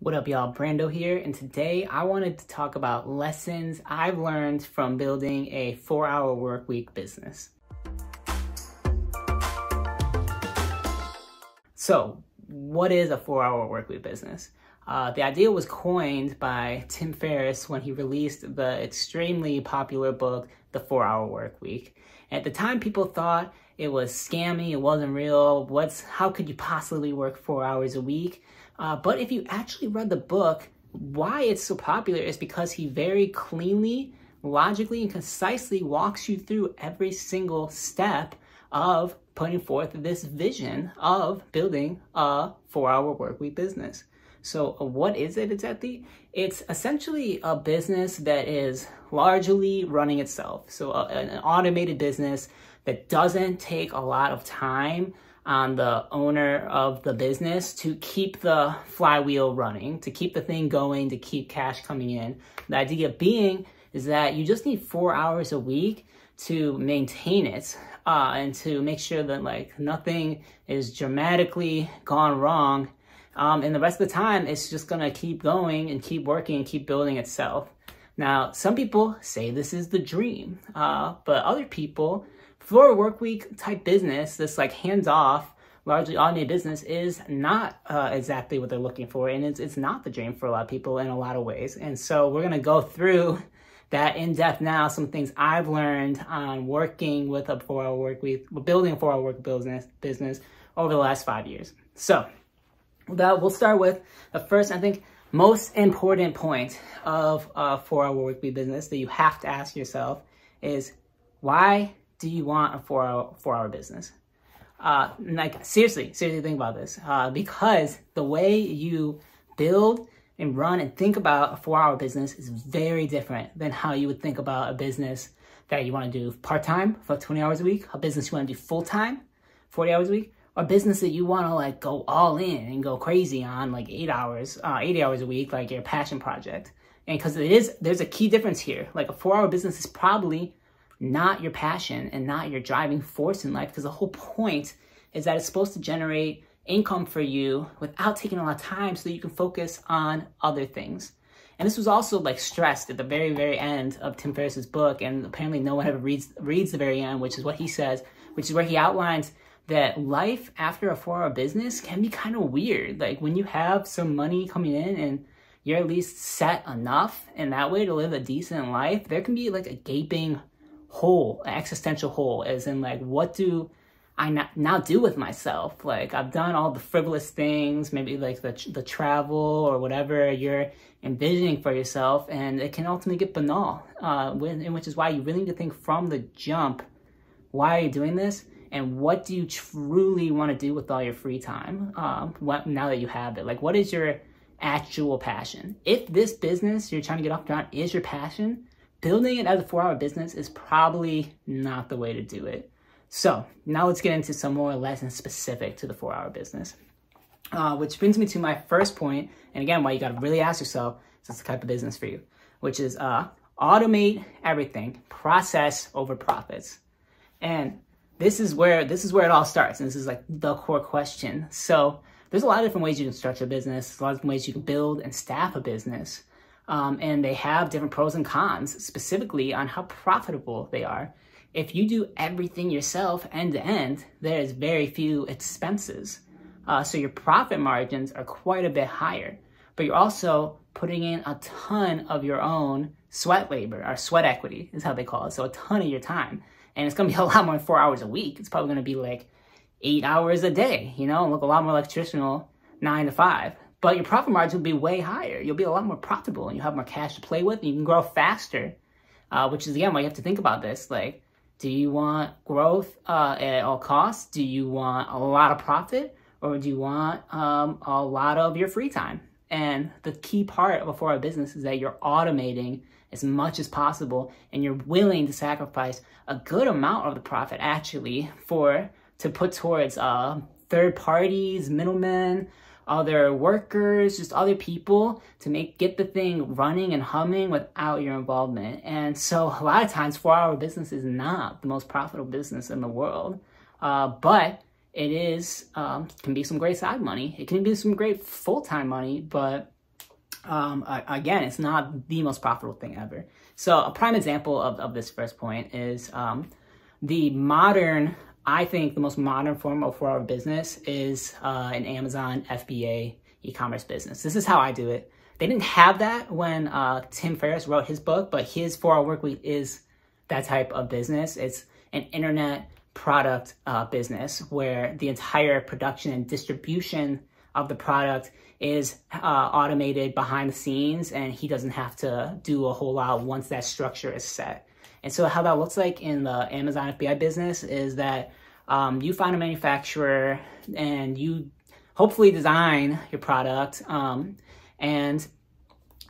What up, y'all? Brando here, and today I wanted to talk about lessons I've learned from building a 4-hour work week business. So, what is a 4-hour work week business? The idea was coined by Tim Ferris when he released the extremely popular book, The 4-Hour Work Week. At the time, people thought it was scammy, it wasn't real. How could you possibly work 4 hours a week? But if you actually read the book, why it's so popular is because he very cleanly, logically, and concisely walks you through every single step of putting forth this vision of building a 4-hour workweek business. So what is it exactly? It's essentially a business that is largely running itself. So an automated business that doesn't take a lot of time on the owner of the business to keep the flywheel running, to keep the thing going, to keep cash coming in. The idea being is that you just need 4 hours a week to maintain it and to make sure that nothing is dramatically gone wrong. And the rest of the time, it's just gonna keep going and keep working and keep building itself. Now, some people say this is the dream, but other people, for a work week type business, this hands-off, largely automated business is not exactly what they're looking for, and it's not the dream for a lot of people in a lot of ways. And so we're gonna go through that in depth now, some things I've learned on working with a 4-hour work week, building a 4-hour work business over the last 5 years. So we'll start with the first, I think, most important point of a 4-hour work week business that you have to ask yourself is, why do you want a 4-hour business? Seriously think about this. Because the way you build and run and think about a 4-hour business is very different than how you would think about a business that you want to do part-time for 20 hours a week, a business you want to do full-time, 40 hours a week, or a business that you want to go all in and go crazy on 80 hours a week, like your passion project. And because there's a key difference here. A 4-hour business is probably not your passion and not your driving force in life, because the whole point is that it's supposed to generate income for you without taking a lot of time so that you can focus on other things. And this was also stressed at the very, very end of Tim Ferriss's book, and apparently no one ever reads the very end, which is what he says, which is where he outlines that life after a 4-hour business can be kind of weird. When you have some money coming in and you're at least set enough in that way to live a decent life, there can be a gaping hole, an existential hole, as in what do I now do with myself? I've done all the frivolous things, maybe the travel or whatever you're envisioning for yourself, and it can ultimately get banal, which is why you really need to think from the jump, why are you doing this? And what do you truly want to do with all your free time now that you have it? What is your actual passion? If this business you're trying to get off the ground is your passion, building it as a 4-hour business is probably not the way to do it. So now let's get into some more lessons specific to the 4-hour business. Which brings me to my first point, and again, why you got to really ask yourself, is this the type of business for you? Which is automate everything, process over profits. And this is where it all starts, and this is the core question. So there's a lot of different ways you can structure a business, a lot of different ways you can build and staff a business. And they have different pros and cons, specifically on how profitable they are. If you do everything yourself end to end, there's very few expenses. So your profit margins are quite a bit higher, but you're also putting in a ton of your own sweat labor, or sweat equity is how they call it. So a ton of your time. And it's gonna be a lot more than 4 hours a week. It's probably gonna be 8 hours a day, look a lot more like traditional 9 to 5. But your profit margin will be way higher. You'll be a lot more profitable, and you have more cash to play with, and you can grow faster, which is, again, why you have to think about this. Do you want growth at all costs? Do you want a lot of profit? Or do you want a lot of your free time? And the key part of a 4-hour business is that you're automating as much as possible, and you're willing to sacrifice a good amount of the profit, actually, to put towards third parties, middlemen, other workers, just other people to get the thing running and humming without your involvement. And so a lot of times 4-hour business is not the most profitable business in the world, but it is can be some great side money. It can be some great full-time money, but again, it's not the most profitable thing ever. So a prime example of this first point is I think the most modern form of 4-hour business is an Amazon FBA e-commerce business. This is how I do it. They didn't have that when Tim Ferris wrote his book, but his 4-hour workweek is that type of business. It's an internet product business where the entire production and distribution of the product is automated behind the scenes, and he doesn't have to do a whole lot once that structure is set. And so how that looks like in the Amazon FBA business is that you find a manufacturer and you hopefully design your product, and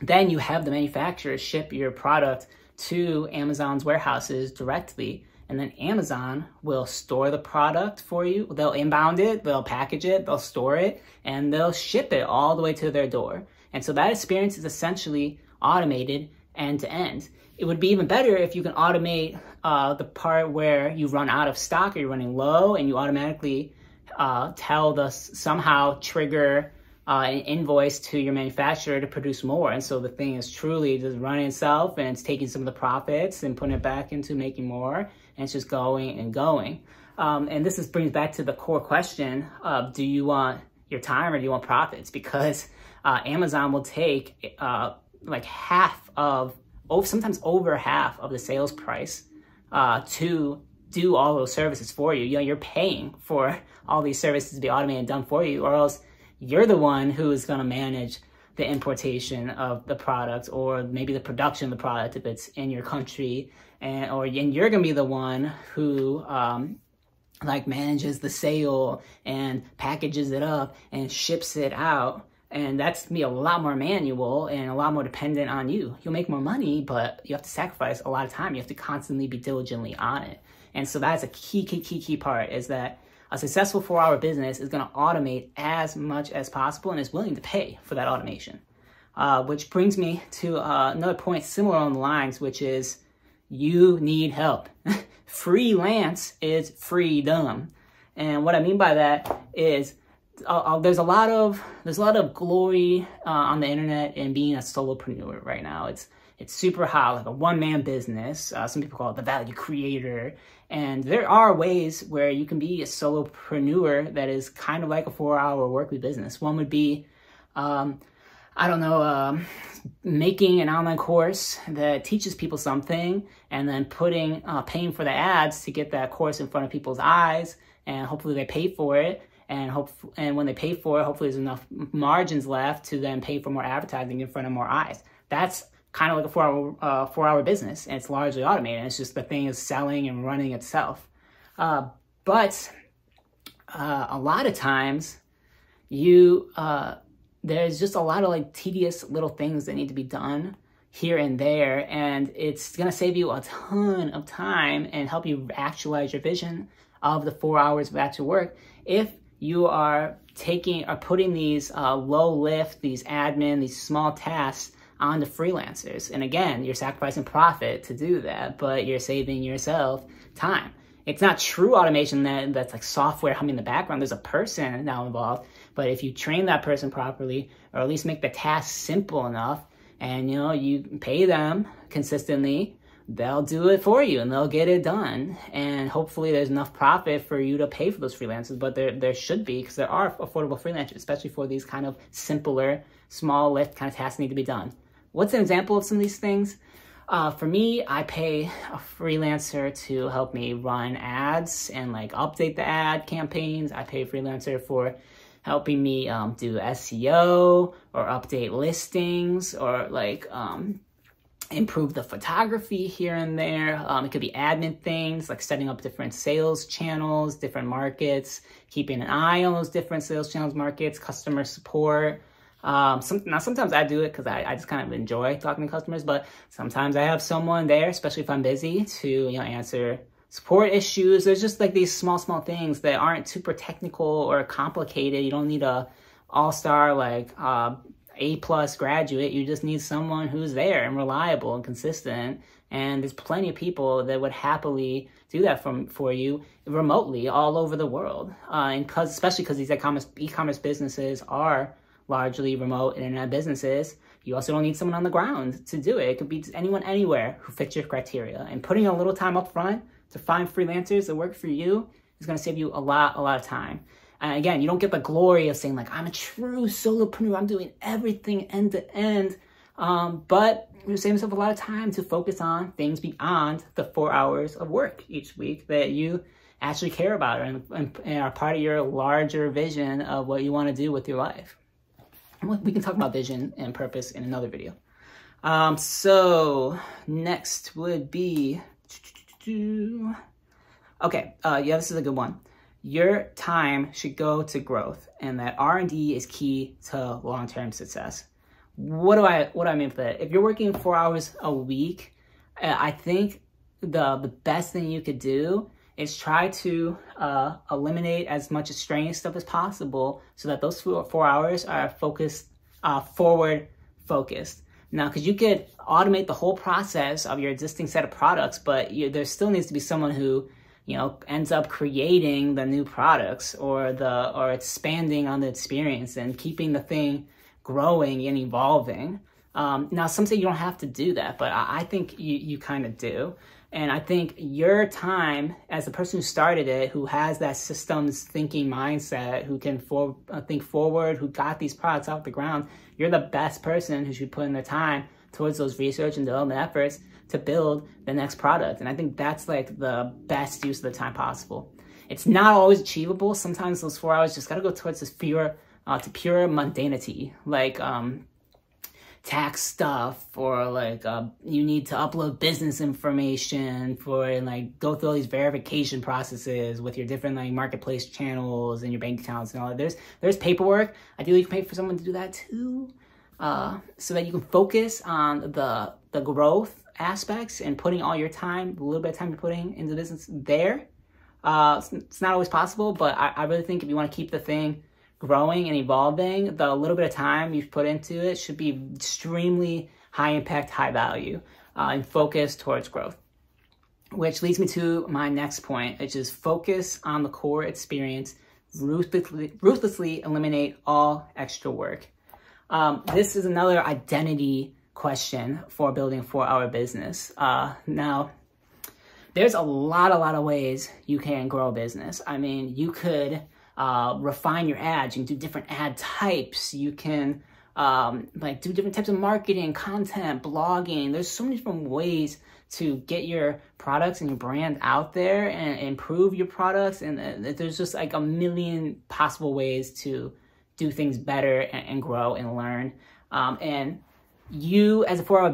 then you have the manufacturer ship your product to Amazon's warehouses directly. And then Amazon will store the product for you. They'll inbound it, they'll package it, they'll store it, and they'll ship it all the way to their door. And so that experience is essentially automated end to end. It would be even better if you can automate the part where you run out of stock or you're running low, and you automatically somehow trigger an invoice to your manufacturer to produce more. And so the thing is truly just running itself, and it's taking some of the profits and putting it back into making more. And it's just going and going. And this brings back to the core question of, do you want your time or do you want profits? Because Amazon will take like sometimes over half of the sales price to do all those services for you. You know, you're paying for all these services to be automated and done for you, or else you're the one who is going to manage the importation of the product, or maybe the production of the product if it's in your country, and you're going to be the one who like manages the sale and packages it up and ships it out. And that's going to be a lot more manual and a lot more dependent on you. You'll make more money, but you have to sacrifice a lot of time. You have to constantly be diligently on it. And so that's a key part, is that a successful 4-hour business is going to automate as much as possible and is willing to pay for that automation. Which brings me to another point similar on the lines, which is you need help. Freelance is freedom. And what I mean by that is there's a lot of glory on the internet in being a solopreneur right now. It's super hot, like a one-man business. Some people call it the value creator. And there are ways where you can be a solopreneur that is kind of like a 4-hour workweek business. One would be, making an online course that teaches people something, and then paying for the ads to get that course in front of people's eyes, and hopefully they pay for it. And when they pay for it, hopefully there's enough margins left to then pay for more advertising in front of more eyes. That's kind of like a 4-hour business, and it's largely automated. It's just the thing is selling and running itself. But a lot of times, there's just a lot of like tedious little things that need to be done here and there, and it's gonna save you a ton of time and help you actualize your vision of the 4 hours of actual work if you are putting these low lift, these admin, these small tasks onto freelancers. And again, you're sacrificing profit to do that, but you're saving yourself time. It's not true automation that's like software humming in the background. There's a person now involved, but if you train that person properly, or at least make the task simple enough, and you pay them consistently, they'll do it for you and they'll get it done. And hopefully there's enough profit for you to pay for those freelancers, but there should be, because there are affordable freelancers, especially for these kind of simpler, small lift kind of tasks that need to be done. What's an example of some of these things? For me, I pay a freelancer to help me run ads and like update the ad campaigns. I pay a freelancer for helping me do SEO or update listings, or like improve the photography here and there. It could be admin things like setting up different sales channels, different markets, keeping an eye on those different sales channels, markets, customer support. Sometimes I do it because I just kind of enjoy talking to customers, but sometimes I have someone there, especially if I'm busy, to answer support issues. There's just like these small things that aren't super technical or complicated. You don't need a all-star like A+ graduate. You just need someone who's there and reliable and consistent. And there's plenty of people that would happily do that for you remotely all over the world. And especially because these e-commerce businesses are largely remote internet businesses, you also don't need someone on the ground to do it. It could be anyone, anywhere who fits your criteria. And putting a little time up front to find freelancers that work for you is going to save you a lot of time. And again, you don't get the glory of saying like, I'm a true solopreneur, I'm doing everything end to end. But you're saving yourself a lot of time to focus on things beyond the 4 hours of work each week that you actually care about and are part of your larger vision of what you want to do with your life. We can talk about vision and purpose in another video. So next would be, okay, yeah, this is a good one. Your time should go to growth, and that R&D is key to long-term success. What do I mean by that? If you're working 4 hours a week, I think the best thing you could do is try to eliminate as much extraneous stuff as possible so that those 4 hours are forward focused. Now, because you could automate the whole process of your existing set of products, but there still needs to be someone who, you know, ends up creating the new products or expanding on the experience and keeping the thing growing and evolving. Now, some say you don't have to do that, but I think you kind of do. And I think your time as the person who started it, who has that systems thinking mindset, who can think forward, who got these products off the ground, you're the best person who should put in the time towards those research and development efforts to build the next product. And I think that's like the best use of the time possible. It's not always achievable. Sometimes those 4 hours just got to go towards this pure mundanity, like tax stuff, or like you need to upload business information and like go through all these verification processes with your different like marketplace channels and your bank accounts and all that. There's paperwork. Ideally, you can pay for someone to do that too, so that you can focus on the growth aspects and putting all your time, a little bit of time you're putting into business there. It's not always possible, but I really think if you want to keep the thing growing and evolving, the little bit of time you've put into it should be extremely high impact, high value, and focused towards growth. Which leads me to my next point, which is focus on the core experience, ruthlessly eliminate all extra work. This is another identity question for building a 4-hour business. Now, there's a lot of ways you can grow a business. I mean, you could refine your ads. You can do different ad types. You can like do different types of marketing, content, blogging. There's so many different ways to get your products and your brand out there and improve your products. And there's just like a million possible ways to do things better and grow and learn. And you, as a 4-hour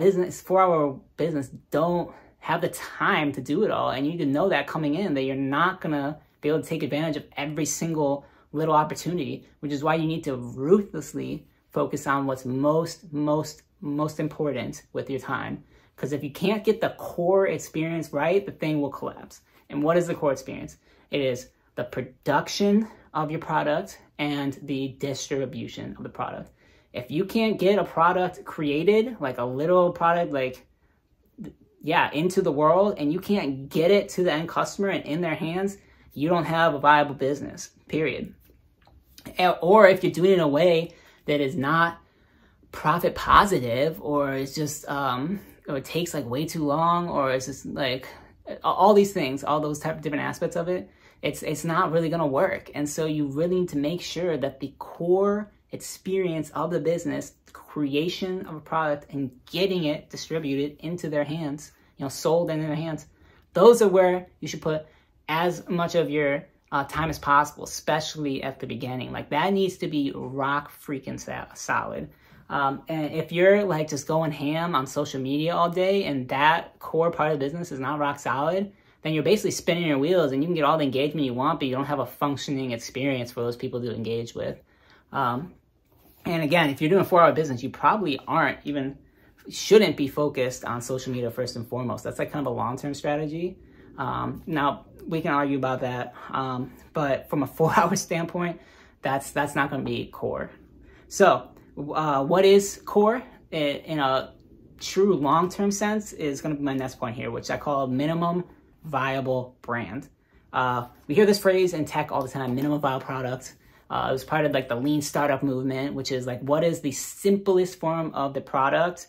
business, don't have the time to do it all. And you need to know that coming in, that you're not gonna be able to take advantage of every single little opportunity, which is why you need to ruthlessly focus on what's most important with your time. Because if you can't get the core experience right, the thing will collapse. And what is the core experience? It is the production of your product and the distribution of the product. If you can't get a product created, like a little product, like, yeah, into the world, and you can't get it to the end customer and in their hands, you don't have a viable business, period. Or if you're doing it in a way that is not profit positive, or it's just, or it takes like way too long, or it's just like all these things, all those type of different aspects of it, it's not really gonna work. And so you really need to make sure that the core experience of the business, the creation of a product and getting it distributed into their hands, you know, sold in their hands, those are where you should put as much of your time as possible, especially at the beginning. Like that needs to be rock freaking solid. And if you're like just going ham on social media all day and that core part of the business is not rock solid, then you're basically spinning your wheels and you can get all the engagement you want, but you don't have a functioning experience for those people to engage with. And again, if you're doing a 4-hour business, you probably shouldn't be focused on social media first and foremost. That's like kind of a long-term strategy. Now, we can argue about that, but from a 4-hour standpoint, that's not going to be core. So what is core in a true long-term sense is going to be my next point here, which I call minimum viable brand. We hear this phrase in tech all the time, minimum viable product. It was part of like the lean startup movement, which is like, what is the simplest form of the product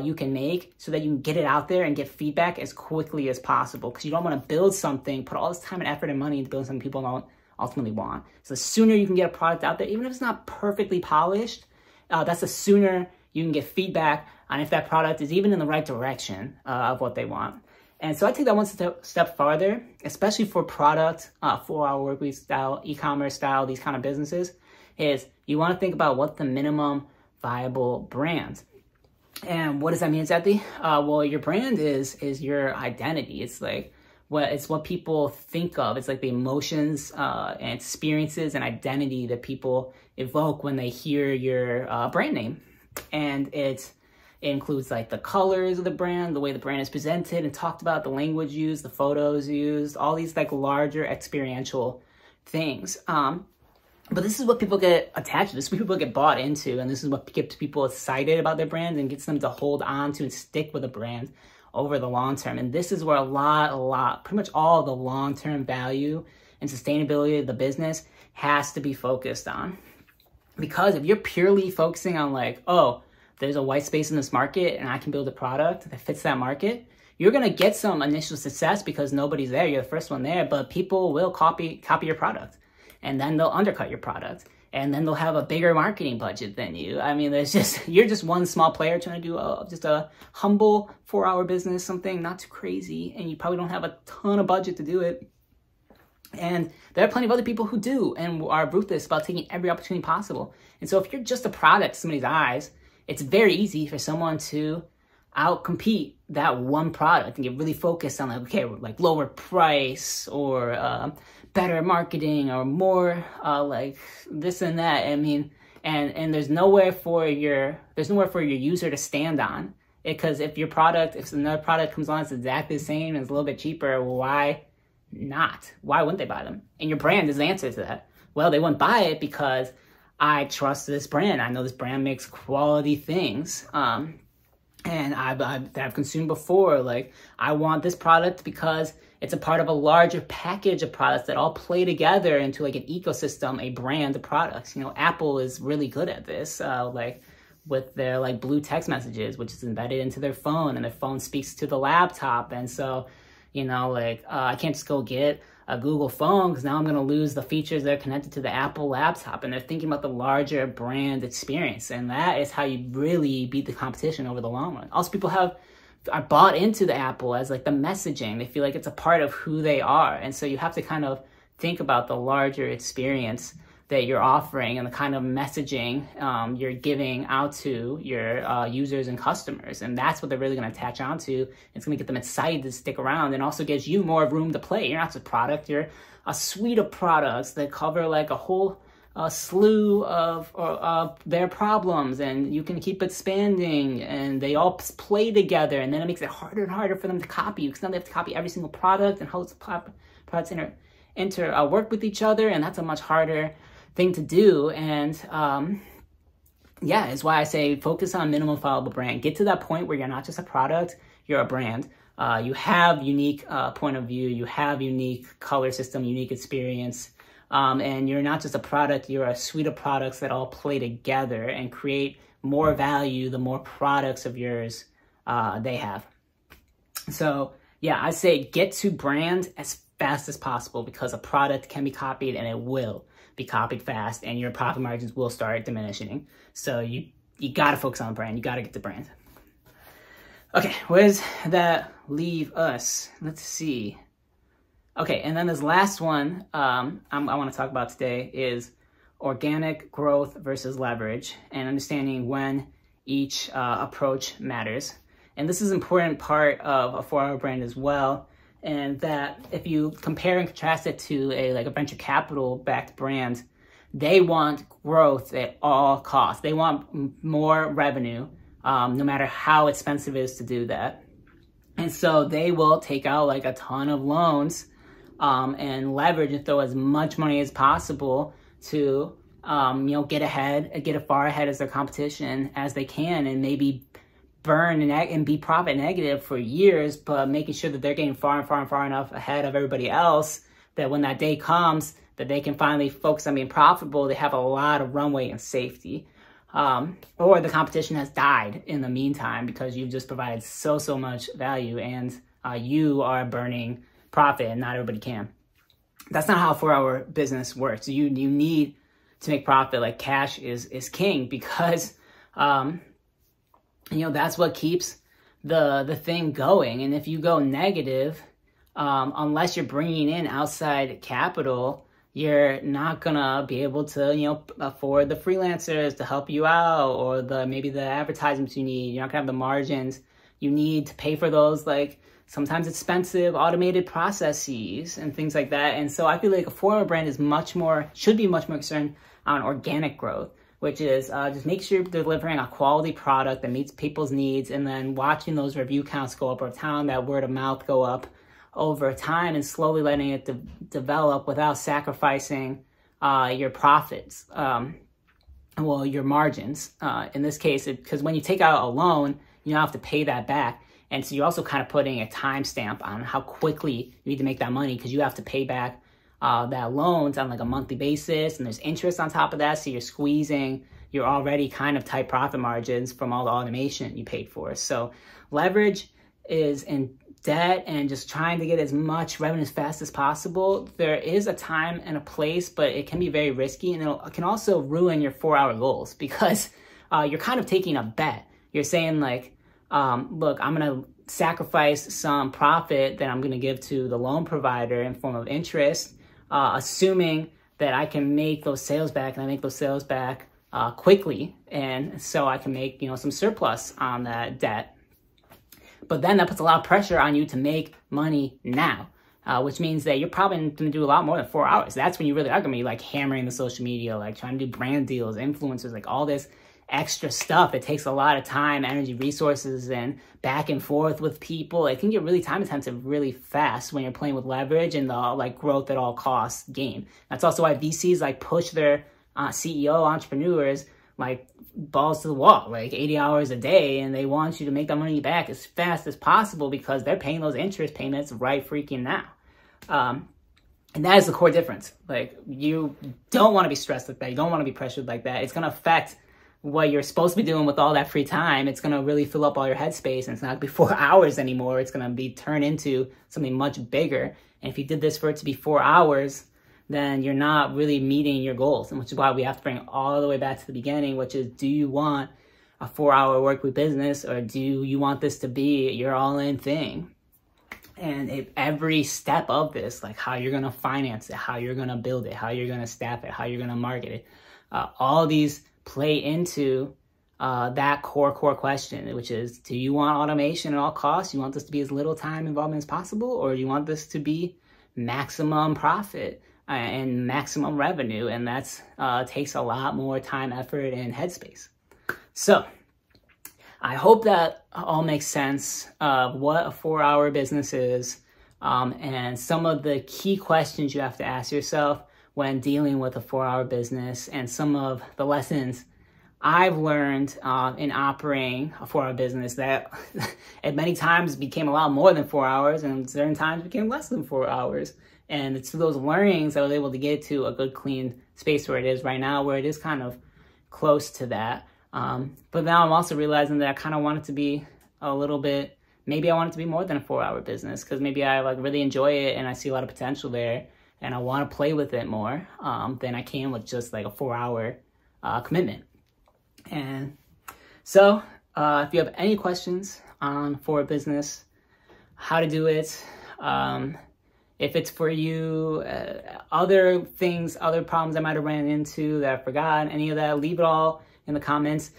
you can make so that you can get it out there and get feedback as quickly as possible? Because you don't want to build something, put all this time and effort and money into building something people don't ultimately want. So the sooner you can get a product out there, even if it's not perfectly polished, that's the sooner you can get feedback on if that product is even in the right direction of what they want. And so I take that one step farther, especially for product, 4-hour workweek style, e-commerce style, these kind of businesses, is you want to think about what the minimum viable brand. And what does that mean exactly? Well, your brand is your identity. It's like what people think of. It's like the emotions and experiences and identity that people evoke when they hear your brand name. And it includes like the colors of the brand, the way the brand is presented and talked about, the language used, the photos used, all these like larger experiential things. But this is what people get attached to. This is what people get bought into. And this is what gets people excited about their brand and gets them to hold on to and stick with a brand over the long term. And this is where pretty much all the long-term value and sustainability of the business has to be focused on. Because if you're purely focusing on like, oh, there's a white space in this market and I can build a product that fits that market, you're going to get some initial success because nobody's there. You're the first one there, but people will copy your product, and then they'll undercut your product, and then they'll have a bigger marketing budget than you. I mean, you're just one small player trying to do just a humble 4-hour business, something not too crazy, and you probably don't have a ton of budget to do it. And there are plenty of other people who do and are ruthless about taking every opportunity possible. And so if you're just a product in somebody's eyes, it's very easy for someone to outcompete that one product and get really focused on like, okay, like lower price or better marketing or more like this and that. I mean, and there's nowhere for your user to stand on. Because if another product comes on, it's exactly the same and it's a little bit cheaper, why not? Why wouldn't they buy them? And your brand is the answer to that. Well, they wouldn't buy it because I trust this brand. I know this brand makes quality things. And I've consumed before. Like, I want this product because it's a part of a larger package of products that all play together into like an ecosystem, a brand of products. You know, Apple is really good at this, like with their like blue text messages, which is embedded into their phone, and their phone speaks to the laptop. And so, you know, like I can't just go get a Google phone because now I'm going to lose the features that are connected to the Apple laptop. And they're thinking about the larger brand experience. And that is how you really beat the competition over the long run. Also, people are bought into the Apple as like the messaging. They feel like it's a part of who they are. And so you have to kind of think about the larger experience that you're offering and the kind of messaging you're giving out to your users and customers. And that's what they're really going to attach onto. It's going to get them excited to stick around, and also gives you more room to play. You're not just a product, you're a suite of products that cover like a whole slew of their problems, and you can keep expanding, and they all play together, and then it makes it harder and harder for them to copy you, because now they have to copy every single product and how those products work with each other, and that's a much harder thing to do. And yeah, it's why I say focus on minimum viable brand. Get to that point where you're not just a product, you're a brand. You have unique point of view, you have unique color system, unique experience, and you're not just a product, you're a suite of products that all play together and create more value the more products of yours they have. So yeah, I say get to brand as fast as possible, because a product can be copied, and it will be copied fast, and your profit margins will start diminishing. So you got to focus on brand. You got to get the brand. Okay, where does that leave us? Let's see. Okay, and then this last one I want to talk about today is organic growth versus leverage, and understanding when each approach matters. And this is an important part of a 4-hour brand as well. And that if you compare and contrast it to a venture capital backed brand, they want growth at all costs. They want more revenue, no matter how expensive it is to do that. And so they will take out like a ton of loans and leverage and throw as much money as possible to get as far ahead as their competition as they can, and maybe burn and be profit negative for years, but making sure that they're getting far enough ahead of everybody else that when that day comes, that they can finally focus on being profitable, they have a lot of runway and safety. Or the competition has died in the meantime because you've just provided so much value, and you are burning profit and not everybody can. That's not how a 4-hour business works. You need to make profit. Like, cash is king, because that's what keeps the thing going. And if you go negative, unless you're bringing in outside capital, you're not gonna be able to, afford the freelancers to help you out, or maybe the advertisements you need. You're not gonna have the margins you need to pay for those, like, sometimes expensive automated processes and things like that. And so I feel like a 4-hour brand should be much more concerned on organic growth, which is just make sure you're delivering a quality product that meets people's needs, and then watching those review counts go up over time, that word of mouth go up over time, and slowly letting it develop without sacrificing your profits, your margins. In this case, because when you take out a loan, you don't have to pay that back. And so you're also kind of putting a timestamp on how quickly you need to make that money, because you have to pay back that loans on like a monthly basis, and there's interest on top of that. So you're squeezing your already kind of tight profit margins from all the automation you paid for. So leverage is in debt and just trying to get as much revenue as fast as possible. There is a time and a place, but it can be very risky, and it can also ruin your 4-hour goals, because you're kind of taking a bet. You're saying like, look, I'm going to sacrifice some profit that I'm going to give to the loan provider in form of interest, assuming that I can make those sales back, and I make those sales back quickly, and so I can make some surplus on that debt. But then that puts a lot of pressure on you to make money now, which means that you're probably going to do a lot more than 4 hours. That's when you really are going to be like hammering the social media, like trying to do brand deals, influencers, like all this extra stuff. It takes a lot of time, energy, resources, and back and forth with people. It can get really time intensive really fast when you're playing with leverage and the like growth at all costs game. That's also why VCs like push their CEO entrepreneurs like balls to the wall, like 80 hours a day, and they want you to make that money back as fast as possible, because they're paying those interest payments right freaking now. And that is the core difference. Like, you don't want to be stressed like that. You don't want to be pressured like that. It's going to affect what you're supposed to be doing with all that free time. It's going to really fill up all your headspace, and it's not going to be 4 hours anymore. It's going to be turned into something much bigger. And if you did this for it to be 4 hours, then you're not really meeting your goals. And which is why we have to bring it all the way back to the beginning, which is, do you want a 4-hour workweek business, or do you want this to be your all-in thing? And every step of this, like how you're going to finance it, how you're going to build it, how you're going to staff it, how you're going to market it, all these play into that core question, which is, do you want automation at all costs? You want this to be as little time involvement as possible, or do you want this to be maximum profit and maximum revenue? And that's takes a lot more time, effort, and headspace. So I hope that all makes sense of what a 4-hour business is, and some of the key questions you have to ask yourself when dealing with a 4-hour business, and some of the lessons I've learned in operating a 4-hour business that at many times became a lot more than 4 hours, and certain times became less than 4 hours. And it's through those learnings I was able to get to a good, clean space where it is right now, where it is kind of close to that. But now I'm also realizing that I kind of want it to be a little bit, maybe I want it to be more than a 4-hour business, because maybe I like really enjoy it and I see a lot of potential there, and I want to play with it more than I can with just like a 4-hour commitment. And so if you have any questions on for a business, how to do it, if it's for you, other things, other problems I might have ran into that I forgot, any of that, leave it all in the comments.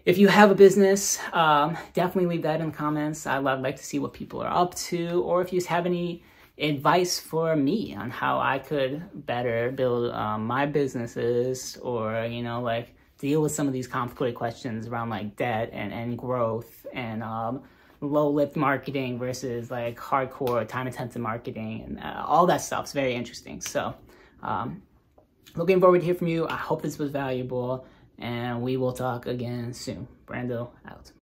If you have a business, definitely leave that in the comments. I'd like to see what people are up to, or if you have any advice for me on how I could better build my businesses, or, like deal with some of these complicated questions around like debt and growth and low lift marketing versus like hardcore time intensive marketing, and all that stuff is very interesting. So looking forward to hear from you. I hope this was valuable, and we will talk again soon. Brando out.